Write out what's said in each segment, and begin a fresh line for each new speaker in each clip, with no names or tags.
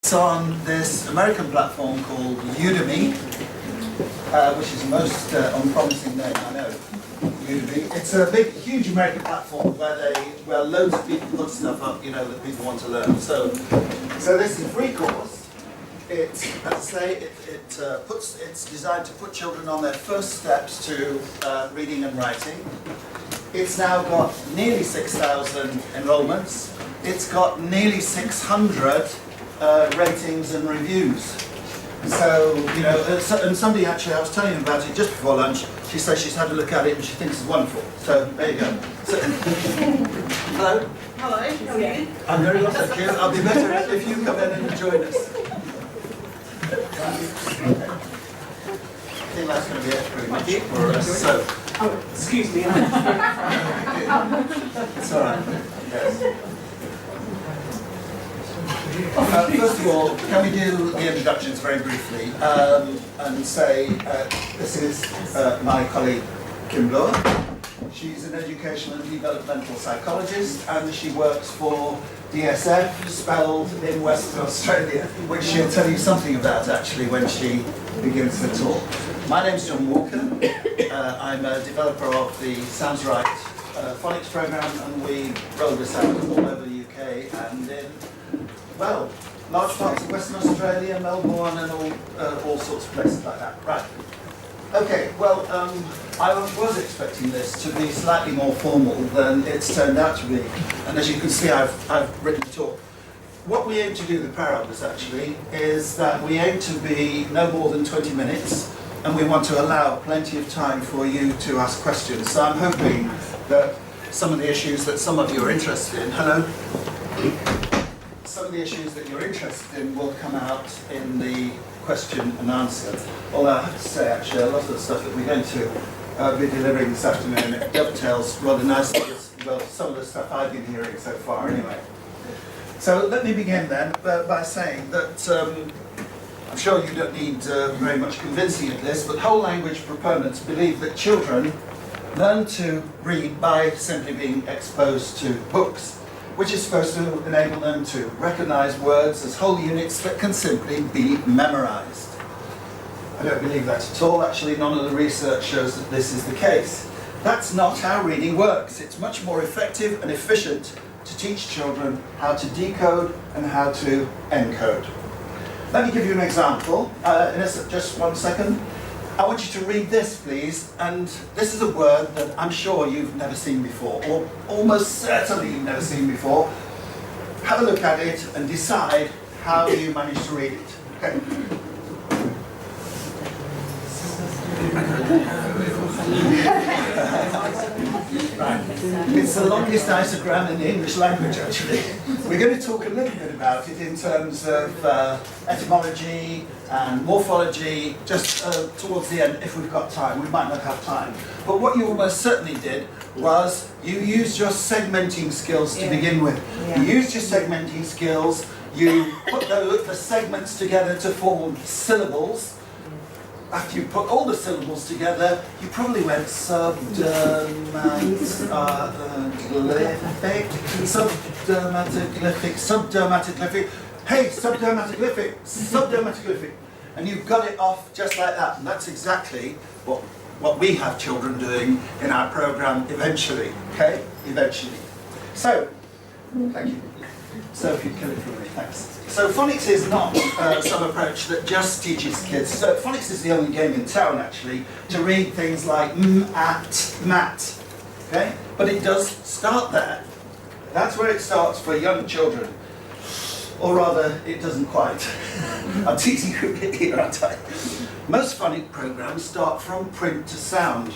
It's on this American platform called Udemy, which is the most unpromising name I know. Udemy. It's a big, huge American platform where loads of people put stuff up, that people want to learn. So this is a free course. It's, as I say, it's designed to put children on their first steps to reading and writing. It's now got nearly 6,000 enrollments. It's got nearly 600 ratings and reviews. So, and somebody actually, I was telling him about it just before lunch, she says she's had a look at it and she thinks it's wonderful. So, there you go. So, hello.
Hello, how are you?
I'm very well, thank you. I'll be better if you come in and join us. I think that's going to be it pretty much for us. So,
Oh, excuse me.
it's all right. Yes. First of all, can we do the introductions very briefly and say this is my colleague Kim Bloor. She's an educational and developmental psychologist and she works for DSF, spelled in Western Australia, which she'll tell you something about actually when she begins the talk. My name's John Walker. I'm a developer of the Sounds Right Phonics program and we roll this out all over the UK and in large parts of Western Australia, Melbourne, and all sorts of places like that. Right. Okay. Well, I was expecting this to be slightly more formal than it's turned out to be, and as you can see, I've written a talk. What we aim to do, the power of this actually, is that we aim to be no more than 20 minutes, and we want to allow plenty of time for you to ask questions. So I'm hoping that some of the issues that some of you are interested in. Hello. Some of the issues that you're interested in will come out in the question and answer. Although I have to say, actually, a lot of the stuff that we're going to be delivering this afternoon, it dovetails rather nicely with, some of the stuff I've been hearing so far anyway. So let me begin then by saying that I'm sure you don't need very much convincing of this, but whole language proponents believe that children learn to read by simply being exposed to books, which is supposed to enable them to recognize words as whole units that can simply be memorized. I don't believe that at all. Actually, none of the research shows that this is the case. That's not how reading works. It's much more effective and efficient to teach children how to decode and how to encode. Let me give you an example. Just 1 second. I want you to read this, please, and this is a word that I'm sure you've never seen before, or almost certainly you've never seen before. Have a look at it and decide how you manage to read it. Okay. Right. It's the longest isogram in the English language, actually. We're going to talk a little bit about it in terms of etymology and morphology, just towards the end, if we've got time. We might not have time. But what you almost certainly did was you used your segmenting skills to begin with. You used your segmenting skills, you put the segments together to form syllables. After you put all the syllables together, you probably went subdermatoglyphic, hey, subdermatoglyphic, and you got it off just like that. And that's exactly what we have children doing in our program eventually, okay? Eventually. So, thank you. So if you'd kill it for me, thanks. So phonics is not some approach that just teaches kids. So phonics is the only game in town, actually, to read things like at, mat, okay? But it does start there. That's where it starts for young children. Or rather, it doesn't quite. I'm teasing you a bit here, aren't I? Most phonic programs start from print to sound.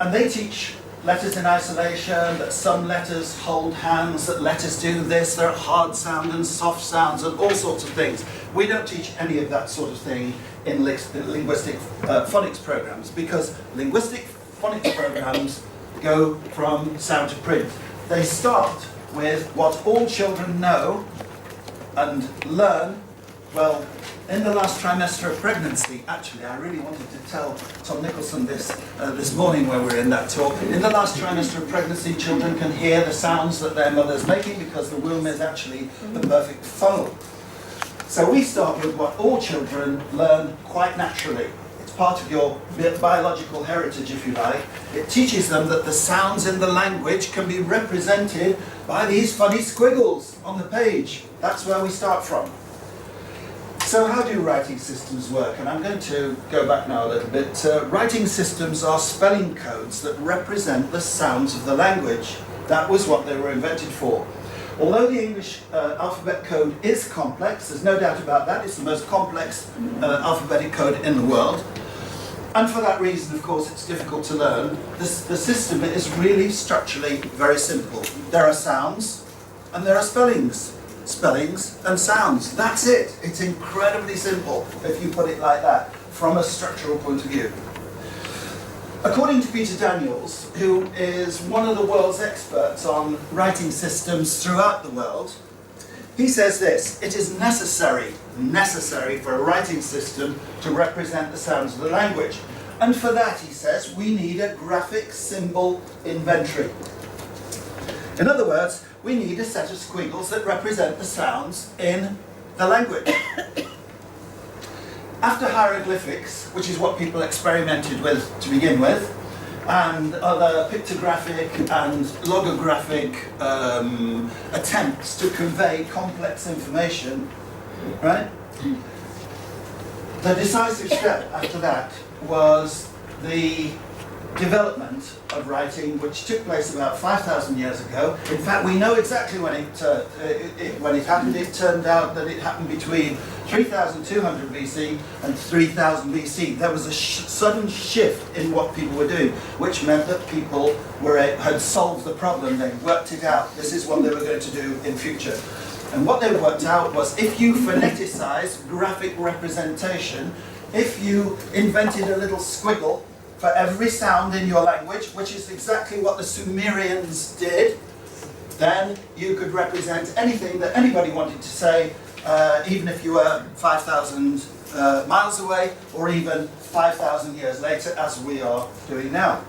And they teach letters in isolation, that some letters hold hands, that letters do this, there are hard sounds and soft sounds and all sorts of things. We don't teach any of that sort of thing in linguistic phonics programs because linguistic phonics programs go from sound to print. They start with what all children know and learn, in the last trimester of pregnancy. Actually, I really wanted to tell Tom Nicholson this morning when we were in that talk. In the last trimester of pregnancy, children can hear the sounds that their mother's making because the womb is actually the perfect funnel. So we start with what all children learn quite naturally. It's part of your biological heritage, if you like. It teaches them that the sounds in the language can be represented by these funny squiggles on the page. That's where we start from. So how do writing systems work? And I'm going to go back now a little bit. Writing systems are spelling codes that represent the sounds of the language. That was what they were invented for. Although the English alphabet code is complex, there's no doubt about that, it's the most complex alphabetic code in the world. And for that reason, of course, it's difficult to learn. The system is really structurally very simple. There are sounds and there are spellings. Spellings and sounds. That's it. It's incredibly simple if you put it like that from a structural point of view. According to Peter Daniels, who is one of the world's experts on writing systems throughout the world, he says this: it is necessary for a writing system to represent the sounds of the language. And for that, he says, we need a graphic symbol inventory. In other words, we need a set of squiggles that represent the sounds in the language. After hieroglyphics, which is what people experimented with to begin with, and other pictographic and logographic attempts to convey complex information, right? The decisive step after that was the development of writing, which took place about 5,000 years ago. In fact, we know exactly when it happened. It turned out that it happened between 3,200 BC and 3,000 BC. There was a sudden shift in what people were doing, which meant that people had solved the problem. They worked it out. This is what they were going to do in future. And what they worked out was, if you phoneticize graphic representation, if you invented a little squiggle for every sound in your language, which is exactly what the Sumerians did, then you could represent anything that anybody wanted to say, even if you were 5,000 miles away, or even 5,000 years later, as we are doing now.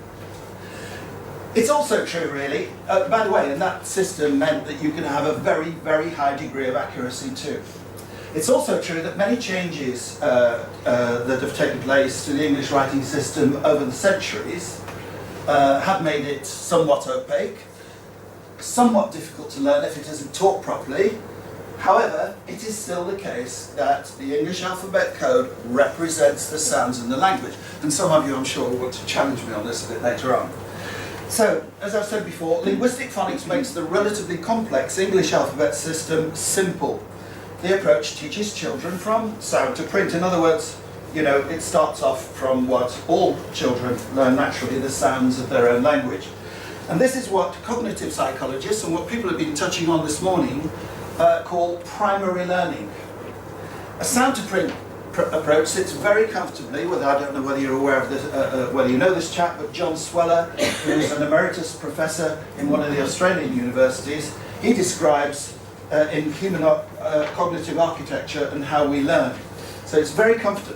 It's also true, really, by the way, and that system meant that you could have a very, very high degree of accuracy too. It's also true that many changes that have taken place to the English writing system over the centuries have made it somewhat opaque, somewhat difficult to learn if it isn't taught properly. However, it is still the case that the English alphabet code represents the sounds in the language. And some of you, I'm sure, will want to challenge me on this a bit later on. So, as I've said before, linguistic phonics makes the relatively complex English alphabet system simple. The approach teaches children from sound to print. In other words, you know, it starts off from what all children learn naturally, the sounds of their own language. And this is what cognitive psychologists and what people have been touching on this morning call primary learning. A sound to print approach sits very comfortably with, I don't know whether you're aware of this, whether you know this chap, but John Sweller, who's an emeritus professor in one of the Australian universities, he describes in human cognitive architecture and how we learn. So it's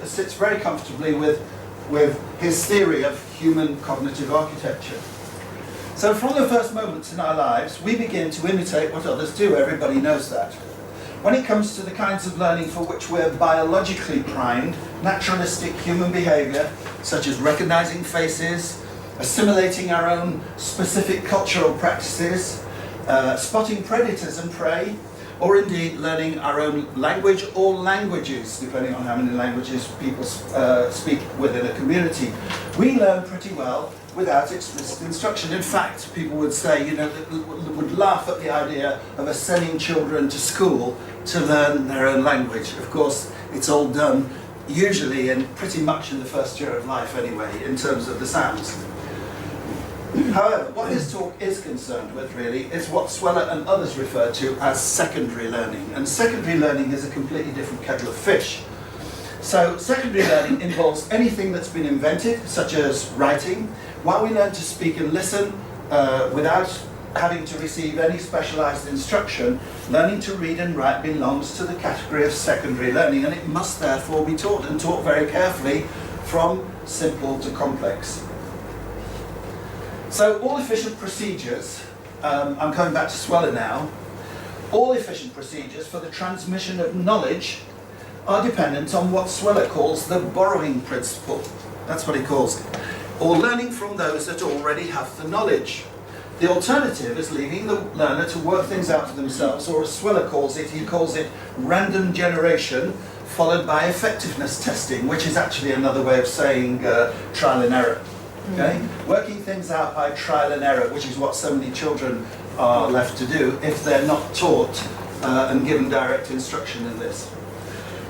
sits very comfortably with his theory of human cognitive architecture. So from the first moments in our lives, we begin to imitate what others do. Everybody knows that. When it comes to the kinds of learning for which we're biologically primed, naturalistic human behavior, such as recognizing faces, assimilating our own specific cultural practices, spotting predators and prey, or indeed learning our own language or languages, depending on how many languages people speak within a community. We learn pretty well without explicit instruction. In fact, people would say, you know, would laugh at the idea of us sending children to school to learn their own language. Of course, it's all done usually and pretty much in the first year of life anyway, in terms of the sounds. However, what this talk is concerned with really is what Sweller and others refer to as secondary learning. And secondary learning is a completely different kettle of fish. So secondary learning involves anything that's been invented, such as writing, while we learn to speak and listen without having to receive any specialized instruction. Learning to read and write belongs to the category of secondary learning, and it must therefore be taught, and taught very carefully, from simple to complex. So all efficient procedures, I'm coming back to Sweller now, all efficient procedures for the transmission of knowledge are dependent on what Sweller calls the borrowing principle. That's what he calls it. Or learning from those that already have the knowledge. The alternative is leaving the learner to work things out for themselves, or as Sweller calls it, he calls it random generation, followed by effectiveness testing, which is actually another way of saying trial and error. Okay? Working things out by trial and error, which is what so many children are left to do if they're not taught and given direct instruction in this.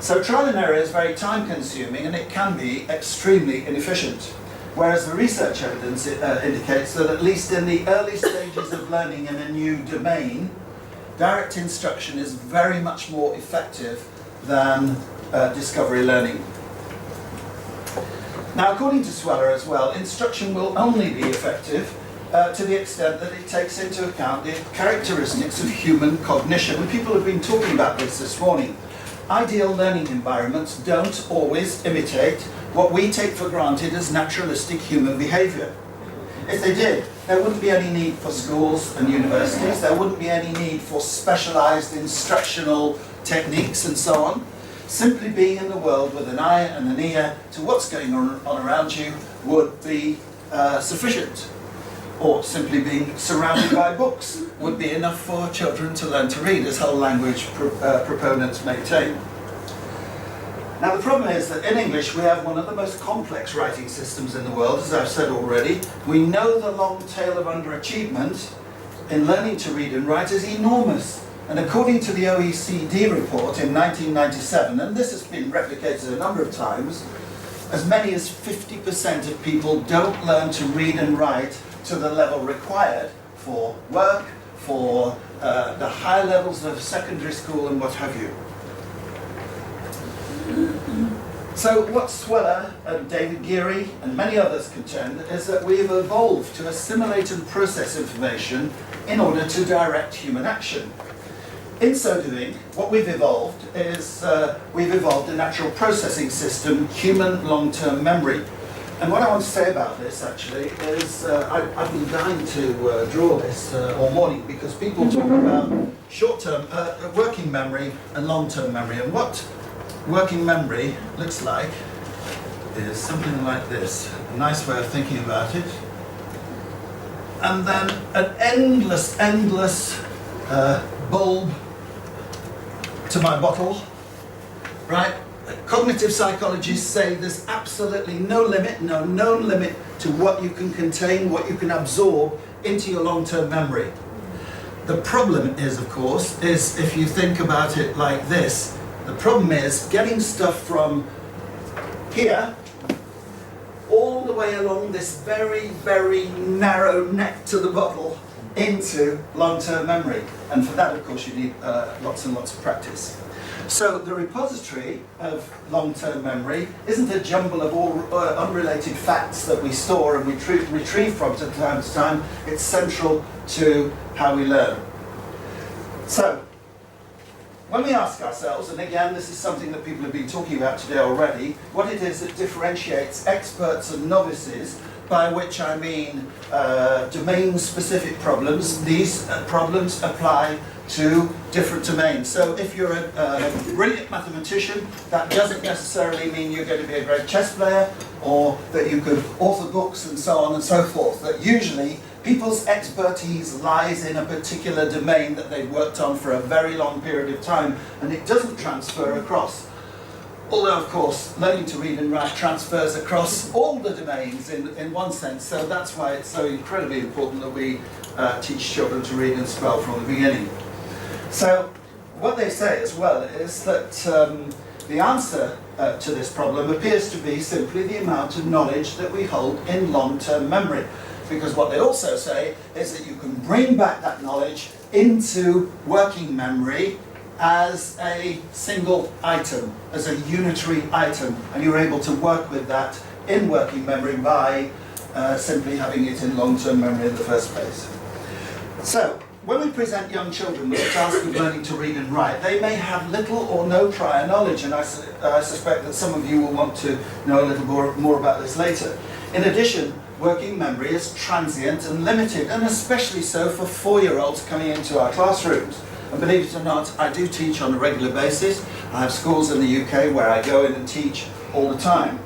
So trial and error is very time consuming and it can be extremely inefficient. Whereas the research evidence indicates that at least in the early stages of learning in a new domain, direct instruction is very much more effective than discovery learning. Now, according to Sweller as well, instruction will only be effective to the extent that it takes into account the characteristics of human cognition. And people have been talking about this morning. Ideal learning environments don't always imitate what we take for granted as naturalistic human behaviour. If they did, there wouldn't be any need for schools and universities, there wouldn't be any need for specialised instructional techniques and so on. Simply being in the world with an eye and an ear to what's going on around you would be sufficient. Or simply being surrounded by books would be enough for children to learn to read, as whole language proponents maintain. Now the problem is that in English we have one of the most complex writing systems in the world, as I've said already. We know the long tail of underachievement in learning to read and write is enormous. And according to the OECD report in 1997, and this has been replicated a number of times, as many as 50% of people don't learn to read and write to the level required for work, for the higher levels of secondary school and what have you. So what Sweller and David Geary and many others contend is that we've evolved to assimilate and process information in order to direct human action. In so doing, what we've evolved is we've evolved a natural processing system, human long-term memory. And what I want to say about this actually is I've been dying to draw this all morning because people talk about short-term working memory and long-term memory. And what working memory looks like is something like this. A nice way of thinking about it. And then an endless bulb to my bottle, right? Cognitive psychologists say there's absolutely no limit, no known limit to what you can contain, what you can absorb into your long-term memory. The problem is, of course, is if you think about it like this, the problem is getting stuff from here all the way along this very, very narrow neck to the bottle into long-term memory. And for that, of course, you need lots and lots of practice. So the repository of long-term memory isn't a jumble of all unrelated facts that we store and we retrieve from time to time. It's central to how we learn. So when we ask ourselves, and again this is something that people have been talking about today already, what it is that differentiates experts and novices, by which I mean domain-specific problems. These problems apply to different domains. So if you're a brilliant mathematician, that doesn't necessarily mean you're going to be a great chess player or that you could author books and so on and so forth. That usually people's expertise lies in a particular domain that they've worked on for a very long period of time, and it doesn't transfer across. Although, of course, learning to read and write transfers across all the domains in one sense, so that's why it's so incredibly important that we teach children to read and spell from the beginning. So, what they say as well is that the answer to this problem appears to be simply the amount of knowledge that we hold in long-term memory. Because what they also say is that you can bring back that knowledge into working memory as a single item, as a unitary item, and you're able to work with that in working memory by simply having it in long-term memory in the first place. So, when we present young children with the task of learning to read and write, they may have little or no prior knowledge, and I suspect that some of you will want to know a little more about this later. In addition, working memory is transient and limited, and especially so for 4-year-olds coming into our classrooms. And believe it or not, I do teach on a regular basis. I have schools in the UK where I go in and teach all the time.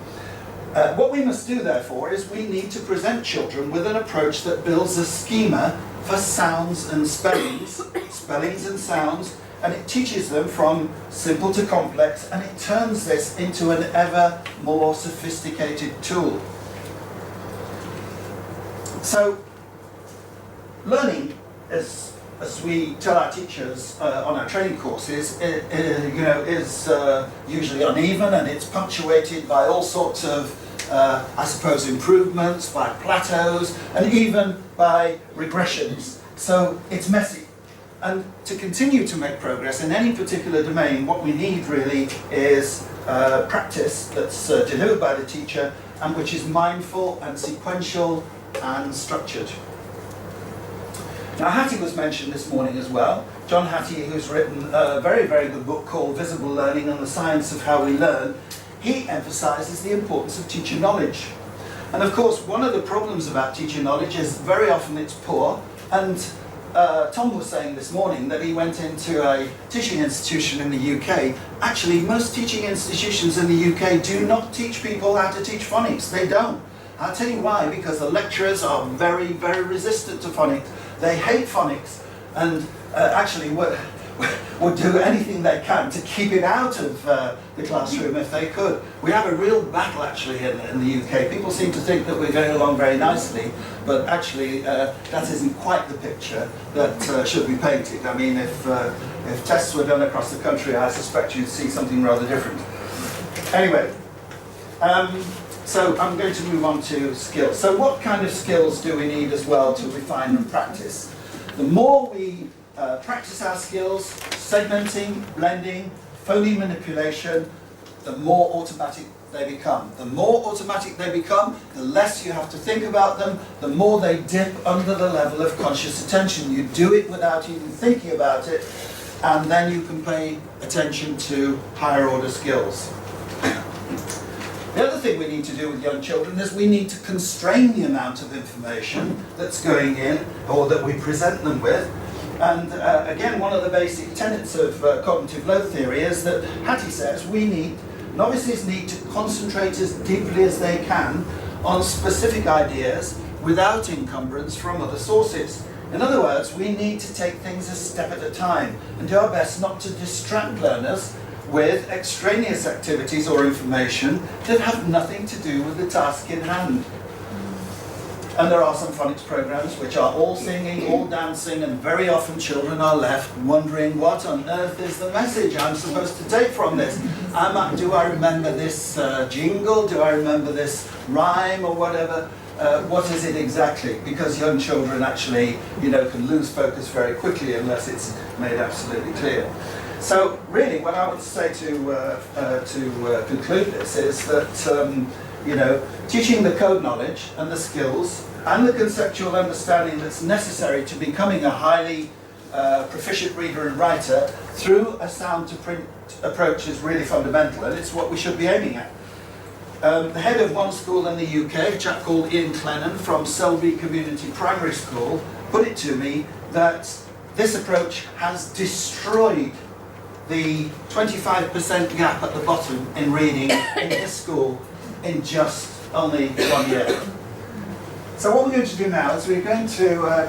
What we must do, therefore, is we need to present children with an approach that builds a schema for sounds and spellings, spellings and sounds, and it teaches them from simple to complex, and it turns this into an ever more sophisticated tool. So, learning, as we tell our teachers on our training courses, is usually uneven, and it's punctuated by all sorts of, I suppose, improvements, by plateaus, and even by regressions. So it's messy. And to continue to make progress in any particular domain, what we need really is practice that's delivered by the teacher, and which is mindful and sequential and structured. Now, Hattie was mentioned this morning as well. John Hattie, who's written a very, very good book called Visible Learning and the Science of How We Learn, he emphasises the importance of teacher knowledge. And of course, one of the problems about teacher knowledge is very often it's poor. And Tom was saying this morning that he went into a teaching institution in the UK. Actually, most teaching institutions in the UK do not teach people how to teach phonics. They don't. I'll tell you why, because the lecturers are very, very resistant to phonics. They hate phonics, and actually would do anything they can to keep it out of the classroom if they could. We have a real battle actually in the UK. People seem to think that we're going along very nicely, but actually that isn't quite the picture that should be painted. I mean, if tests were done across the country, I suspect you'd see something rather different. Anyway, so I'm going to move on to skills. So what kind of skills do we need as well to refine and practice? The more we practice our skills, segmenting, blending, phoneme manipulation, the more automatic they become. The more automatic they become, the less you have to think about them, the more they dip under the level of conscious attention. You do it without even thinking about it, and then you can pay attention to higher order skills. The other thing we need to do with young children is we need to constrain the amount of information that's going in, or that we present them with. And again, one of the basic tenets of cognitive load theory is that Hattie says novices need to concentrate as deeply as they can on specific ideas without encumbrance from other sources. In other words, we need to take things a step at a time and do our best not to distract learners with extraneous activities or information that have nothing to do with the task in hand. And there are some phonics programs which are all singing, all dancing, and very often children are left wondering, what on earth is the message I'm supposed to take from this? Do I remember this jingle? Do I remember this rhyme or whatever? What is it exactly? Because young children actually, can lose focus very quickly unless it's made absolutely clear. So really, what I want to say to conclude this is that teaching the code knowledge and the skills and the conceptual understanding that's necessary to becoming a highly proficient reader and writer through a sound-to-print approach is really fundamental, and it's what we should be aiming at. The head of one school in the UK, a chap called Ian Clennan from Selby Community Primary School, put it to me that this approach has destroyed the 25% gap at the bottom in reading in his school in just only 1 year. So what we're going to do now is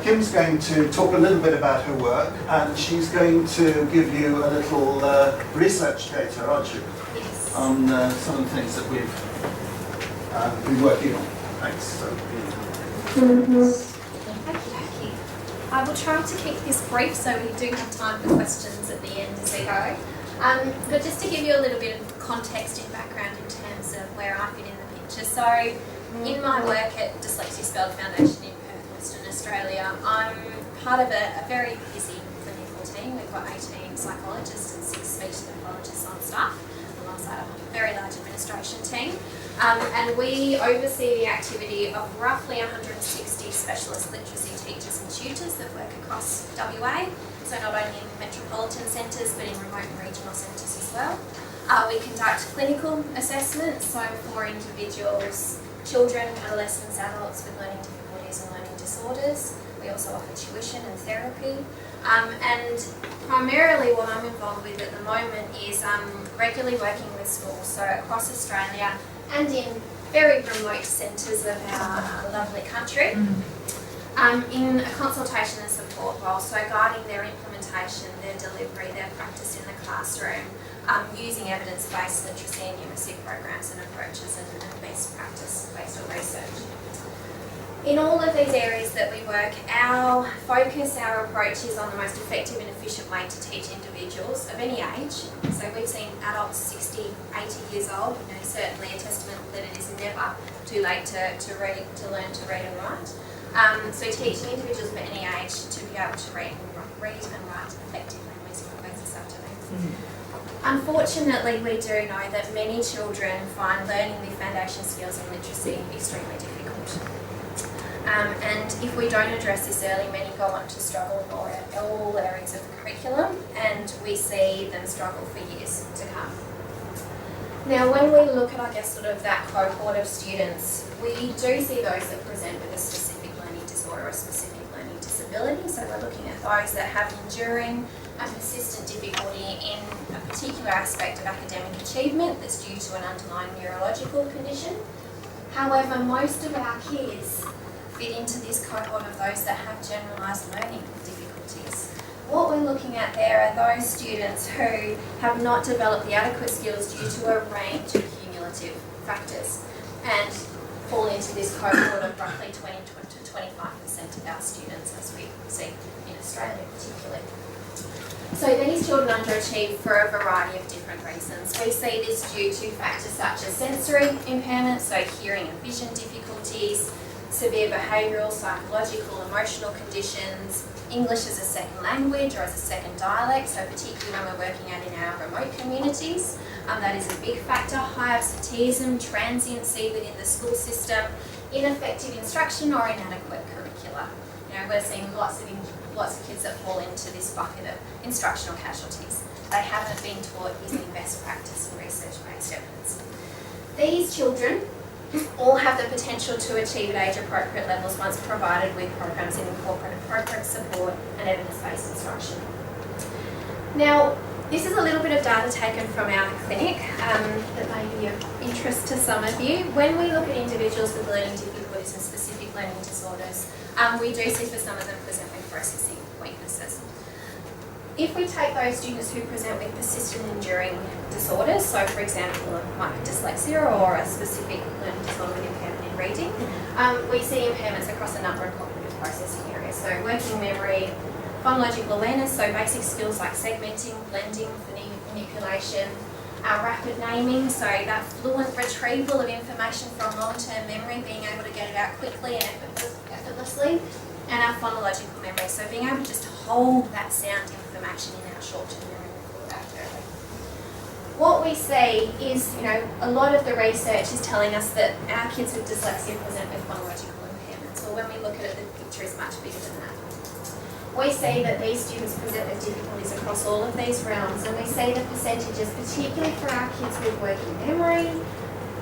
Kim's going to talk a little bit about her work, and she's going to give you a little research data, aren't you?
Yes.
On some of the things that we've been working on. Thanks.
Okey-dokey. I will try to keep this brief so we do have time for questions at the end as we go. But just to give you a little bit of context and background in terms of where I fit in the picture. So in my work at Dyslexia Spelled Foundation in Perth, Western Australia, I'm part of a very busy clinical team. We've got 18 psychologists and 6 speech pathologists on staff, alongside a very large administration team. And we oversee the activity of roughly 160 specialist literacy teachers and tutors that work across WA, so not only in metropolitan centres but in remote and regional centres as well. We conduct clinical assessments, so for individuals, children, adolescents, adults with learning difficulties and learning disorders. We also offer tuition and therapy. And primarily what I'm involved with at the moment is regularly working with schools, so across Australia and in very remote centres of our lovely country, in a consultation and support role, so guiding their implementation, their delivery, their practice in the classroom, using evidence-based literacy and numeracy programs and approaches and best practice based on research. In all of these areas that we work, our focus, our approach is on the most effective and efficient way to teach individuals of any age. So we've seen adults 60, 80 years old, certainly a testament that it is never too late to learn to read and write. So teaching individuals of any age to be able to read and write effectively in these subdomains. Unfortunately, we do know that many children find learning the foundation skills in literacy extremely difficult. And if we don't address this early, many go on to struggle in all areas of the curriculum, and we see them struggle for years to come. Now, when we look at, sort of that cohort of students, we do see those that present with a specific learning disorder or a specific learning disability. So we're looking at those that have enduring and persistent difficulty in a particular aspect of academic achievement that's due to an underlying neurological condition. However, most of our kids fit into this cohort of those that have generalised learning difficulties. What we're looking at there are those students who have not developed the adequate skills due to a range of cumulative factors and fall into this cohort of roughly 20 to 25% of our students, as we see in Australia particularly. So these children underachieve for a variety of different reasons. We see this due to factors such as sensory impairment, so hearing and vision difficulties, severe behavioural, psychological, emotional conditions, English as a second language or as a second dialect, so particularly when we're working out in our remote communities, that is a big factor. High absenteeism, transiency within the school system, ineffective instruction or inadequate curricula. We're seeing lots of kids that fall into this bucket of instructional casualties. They haven't been taught using best practice and research-based evidence. These children all have the potential to achieve at age-appropriate levels once provided with programs that incorporate appropriate support and evidence-based instruction. Now, this is a little bit of data taken from our clinic that may be of interest to some of you. When we look at individuals with learning difficulties and specific learning disorders, we do see for some of them present with processing weaknesses. If we take those students who present with persistent and enduring disorders, so for example, it might be dyslexia or a specific learning disorder with impairment in reading, we see impairments across a number of cognitive processing areas. So working memory, phonological awareness, so basic skills like segmenting, blending, manipulation, rapid naming, so that fluent retrieval of information from long-term memory, being able to get it out quickly and effortlessly, and our phonological memory, so being able to just hold that sound information in our short-term memory and pull it out early. What we see is, a lot of the research is telling us that our kids with dyslexia present with phonological impairments, or when we look at it, the picture is much bigger than that. We see that these students present with difficulties across all of these realms, and we see the percentages, particularly for our kids with working memory,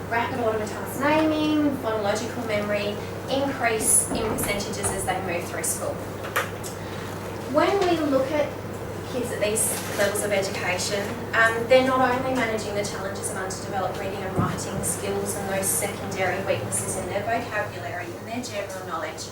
rapid automatized naming, phonological memory, increase in percentages as they move through school. When we look at kids at these levels of education, they're not only managing the challenges of underdeveloped reading and writing skills and those secondary weaknesses in their vocabulary and their general knowledge,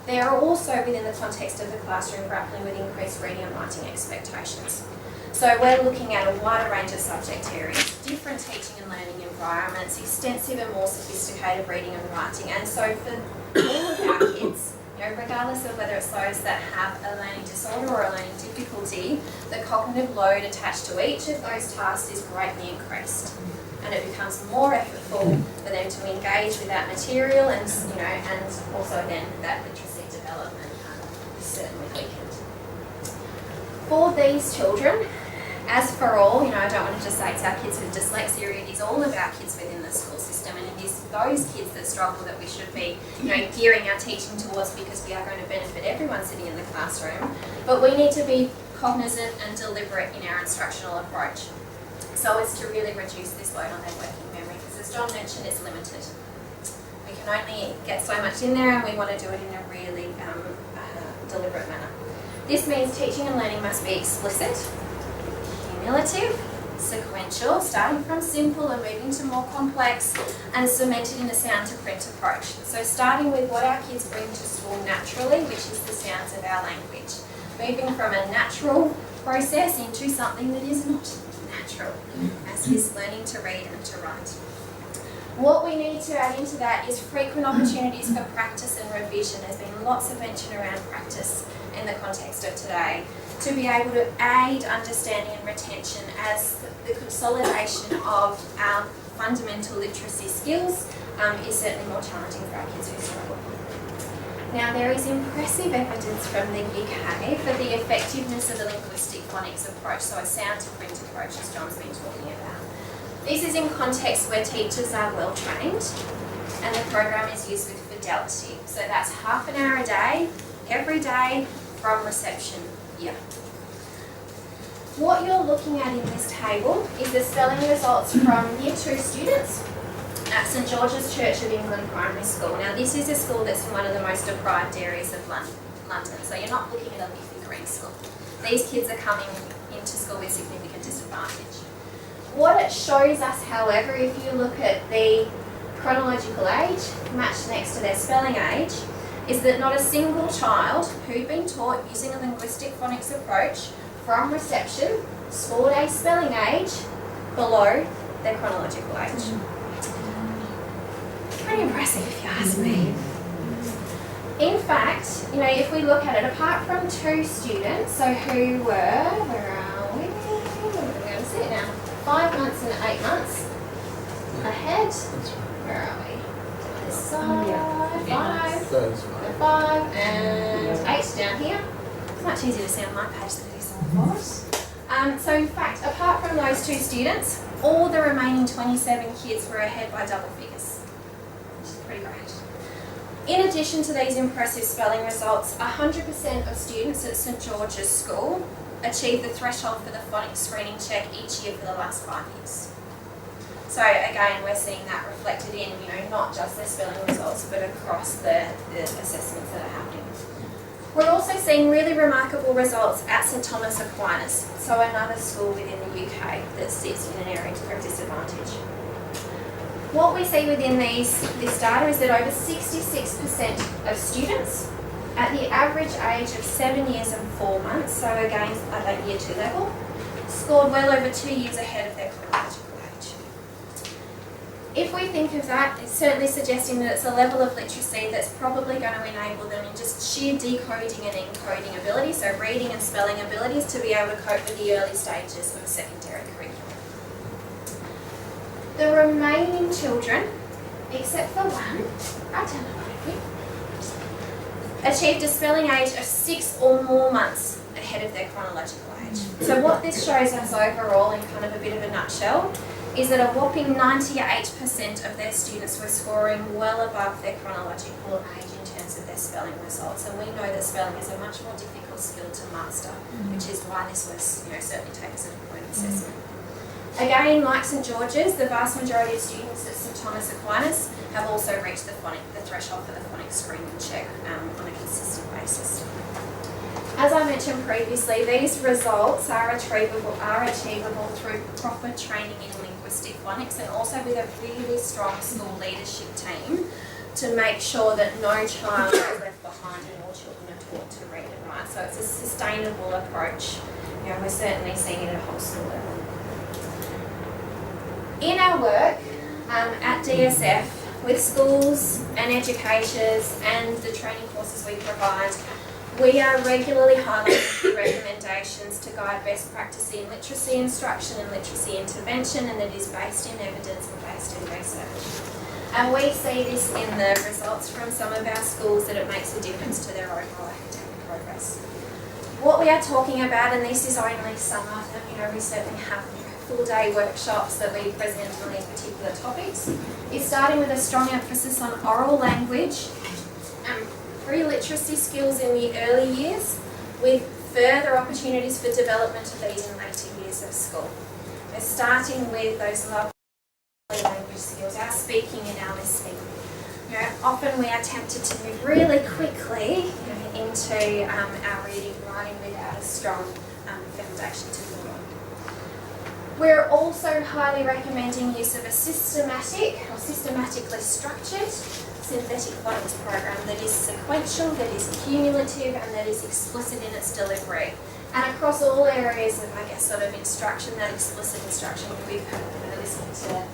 they are also within the context of the classroom grappling with increased reading and writing expectations. So we're looking at a wider range of subject areas, different teaching and learning environments, extensive and more sophisticated reading and writing. And so for all of our kids, regardless of whether it's those that have a learning disorder or a learning difficulty, the cognitive load attached to each of those tasks is greatly increased. And it becomes more effortful for them to engage with that material and, and also then that literacy development is certainly weakened. For these children, as for all, I don't want to just say it's our kids with dyslexia, it is all of our kids within the school system, and it is those kids that struggle that we should be, gearing our teaching towards, because we are going to benefit everyone sitting in the classroom. But we need to be cognizant and deliberate in our instructional approach, so as to really reduce this load on their working memory, because as John mentioned, it's limited. We can only get so much in there, and we want to do it in a really deliberate manner. This means teaching and learning must be explicit, cumulative, sequential, starting from simple and moving to more complex, and cemented in a sound to print approach. So starting with what our kids bring to school naturally, which is the sounds of our language. Moving from a natural process into something that is not natural, as is learning to read and to write. What we need to add into that is frequent opportunities for practice and revision. There's been lots of mention around practice in the context of today, to be able to aid understanding and retention as the consolidation of our fundamental literacy skills is certainly more challenging for our kids who struggle. Now, there is impressive evidence from the UK for the effectiveness of the linguistic phonics approach, so a sound to print approach, as John's been talking about. This is in context where teachers are well trained and the program is used with fidelity. So that's half an hour a day, every day from reception year. What you're looking at in this table is the spelling results from Year 2 students at St George's Church of England Primary School. Now, this is a school that's in one of the most deprived areas of London, so you're not looking at a leafy green school. These kids are coming into school with significant disadvantage. What it shows us, however, if you look at the chronological age matched next to their spelling age, is that not a single child who'd been taught using a linguistic phonics approach from reception scored a spelling age below their chronological age. Pretty impressive if you ask me. In fact, if we look at it, apart from 2 students, so who were, where are we? Where are we going to see it now? 5 months and 8 months ahead. Where are we? This side, 5 and 8 down here. It's much easier to see on my page than it is on yours. So in fact, apart from those 2 students, all the remaining 27 kids were ahead by double figures, which is pretty great. In addition to these impressive spelling results, 100% of students at St George's School achieved the threshold for the phonics screening check each year for the last 5 years. So again, we're seeing that reflected in, not just their spelling results, but across the assessments that are happening. We're also seeing really remarkable results at St Thomas Aquinas, so another school within the UK that sits in an area of disadvantage. What we see within this data is that over 66% of students at the average age of 7 years and 4 months, so again at that Year 2 level, scored well over 2 years ahead of their chronological age. If we think of that, it's certainly suggesting that it's a level of literacy that's probably going to enable them in just sheer decoding and encoding ability, so reading and spelling abilities, to be able to cope with the early stages of a secondary curriculum. The remaining children, except for one, achieved a spelling age of 6 or more months ahead of their chronological age. So what this shows us overall, in kind of a bit of a nutshell, is that a whopping 98% of their students were scoring well above their chronological age in terms of their spelling results. And we know that spelling is a much more difficult skill to master, which is why this was certainly taken as an important assessment. Again, like St George's, the vast majority of students at St Thomas Aquinas have also reached the threshold for the phonics screening check on a consistent basis. As I mentioned previously, these results are achievable through proper training in linguistic phonics, and also with a really strong school leadership team to make sure that no child is left behind and all children are taught to read and write. So it's a sustainable approach. We're certainly seeing it at a whole school level. In our work at DSF with schools and educators and the training courses we provide, we are regularly highlighting recommendations to guide best practice in literacy instruction and literacy intervention, and that is based in evidence and based in research. And we see this in the results from some of our schools that it makes a difference to their overall academic progress. What we are talking about, and this is only some of them, we certainly have full-day workshops that we present on these particular topics, is starting with a strong emphasis on oral language and pre-literacy skills in the early years, with further opportunities for development of these in later years of school. We're starting with those lovely language skills, our speaking and our listening. Often we are tempted to move really quickly into our reading and writing without a strong foundation to build on. We're also highly recommending use of a systematic or systematically structured synthetic phonics program that is sequential, that is cumulative, and that is explicit in its delivery. And across all areas of, I guess, sort of instruction, that explicit instruction, we've kind of been listening to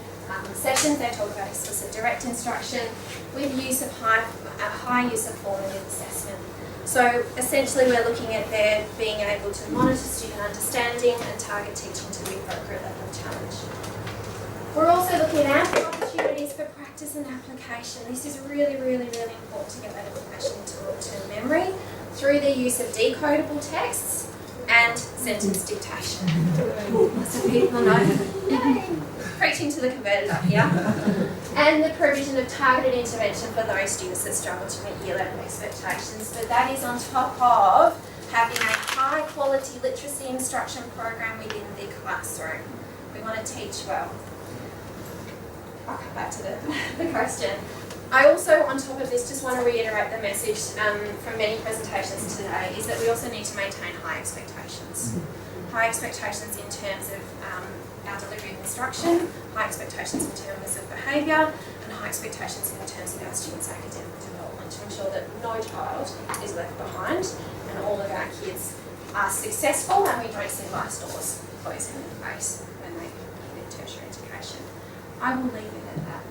sessions, they talk about explicit direct instruction with use of high use of formative assessment. So essentially we're looking at their being able to monitor student understanding and target teaching to the appropriate level of challenge. We're also looking at ample opportunities for practice and application. This is really, really, really important to get that information into long-term memory through the use of decodable texts and sentence dictation. Lots of people know. Yay! Preaching to the converted up here. And the provision of targeted intervention for those students that struggle to meet year level expectations. But that is on top of having a high quality literacy instruction program within the classroom. We want to teach well. I'll come back to the question. I also, on top of this, just want to reiterate the message from many presentations today is that we also need to maintain high expectations. High expectations in terms of our delivery of instruction, high expectations in terms of behaviour, and high expectations in terms of our students' academic development to ensure that no child is left behind and all of our kids are successful and we don't see life's doors closing in their face when they get tertiary education. I will leave it at that.